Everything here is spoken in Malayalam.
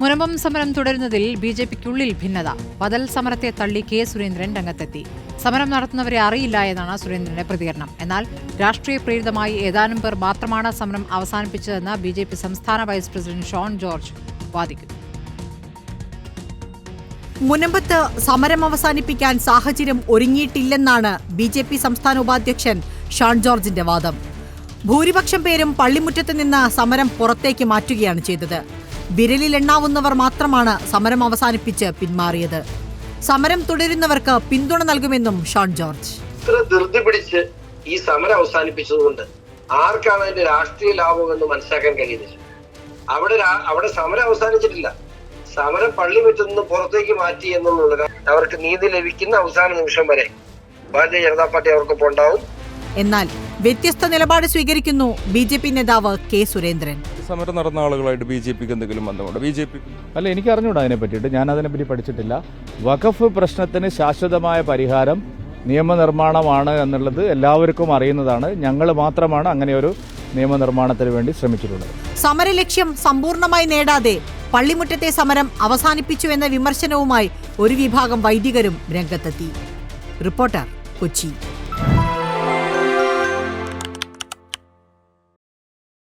മുനമ്പം സമരം തുടരുന്നതിൽ ബിജെപിക്കുള്ളിൽ ഭിന്നത. ബദൽ സമരത്തെ തള്ളി കെ സുരേന്ദ്രൻ രംഗത്തെത്തി. സമരം നടത്തുന്നവരെ അറിയില്ല എന്നാണ് സുരേന്ദ്രന്റെ പ്രതികരണം. എന്നാൽ രാഷ്ട്രീയ പ്രേരിതമായി ഏതാനും പേർ മാത്രമാണ് സമരം അവസാനിപ്പിച്ചതെന്ന് ബിജെപി സംസ്ഥാന വൈസ് പ്രസിഡന്റ് ഷോൺ ജോർജ് വാദിക്കുന്നു. മുനമ്പത്ത് സമരം അവസാനിപ്പിക്കാൻ സാഹചര്യം ഒരുങ്ങിയിട്ടില്ലെന്നാണ് ബിജെപി സംസ്ഥാന ഉപാധ്യക്ഷൻ ഷോൺ ജോർജിന്റെ വാദം. ഭൂരിപക്ഷം പേരും പള്ളിമുറ്റത്ത് നിന്ന് സമരം പുറത്തേക്ക് മാറ്റുകയാണ് ചെയ്തത്. വിരലിലെണ്ണാവുന്നവർ മാത്രമാണ് സമരം അവസാനിപ്പിച്ച് പിന്മാറിയത്. സമരം തുടരുന്നവർക്ക് പിന്തുണ നൽകുമെന്നും ഷോൺ ജോർജ്. ഇത്ര ധൃതി പിടിച്ച് ഈ സമരം അവസാനിപ്പിച്ചതുകൊണ്ട് ആർക്കാണ് അതിന്റെ രാഷ്ട്രീയ ലാഭമെന്ന് മനസ്സിലാക്കാൻ കഴിയുന്നില്ല. അവിടെ സമരം അവസാനിച്ചിട്ടില്ല. സമരം പള്ളിമുറ്റത്ത് നിന്ന് പുറത്തേക്ക് മാറ്റി എന്നുള്ളത് അവർക്ക് നീതി ലഭിക്കുന്ന അവസാന നിമിഷം വരെ ഭാരതീയ ജനതാ പാർട്ടി അവർക്കൊപ്പം ഉണ്ടാവും. എന്നാൽ വ്യത്യസ്ത നിലപാട് സ്വീകരിക്കുന്നു ബിജെപി നേതാവ് കെ സുരേന്ദ്രൻ. സമരം നടന്ന ആളുകളായിട്ട് ബിജെപിക്ക് എന്തെങ്കിലും ബന്ധമുണ്ടോ? ബിജെപി അല്ല, എനിക്ക് അറിഞ്ഞൂടാ അതിനെ പറ്റിയിട്ട്. ഞാൻ അതിനെപ്പറ്റി പഠിച്ചിട്ടില്ല. വഖഫ് പ്രശ്നത്തിന് ശാശ്വതമായ പരിഹാരം നിയമനിർമ്മാണമാണ് എന്നുള്ളത് എല്ലാവർക്കും അറിയുന്നതാണ്. ഞങ്ങൾ മാത്രമാണ് അങ്ങനെ ഒരു നിയമനിർമ്മാണത്തിന് വേണ്ടി ശ്രമിച്ചിട്ടുള്ളത്. സമരലക്ഷ്യം സമ്പൂർണ്ണമായി നേടാതെ പള്ളിമുറ്റത്തെ സമരം അവസാനിപ്പിച്ചു എന്ന വിമർശനവുമായി ഒരു വിഭാഗം വൈദികരും രംഗത്തെത്തി. റിപ്പോർട്ടർ, കൊച്ചി.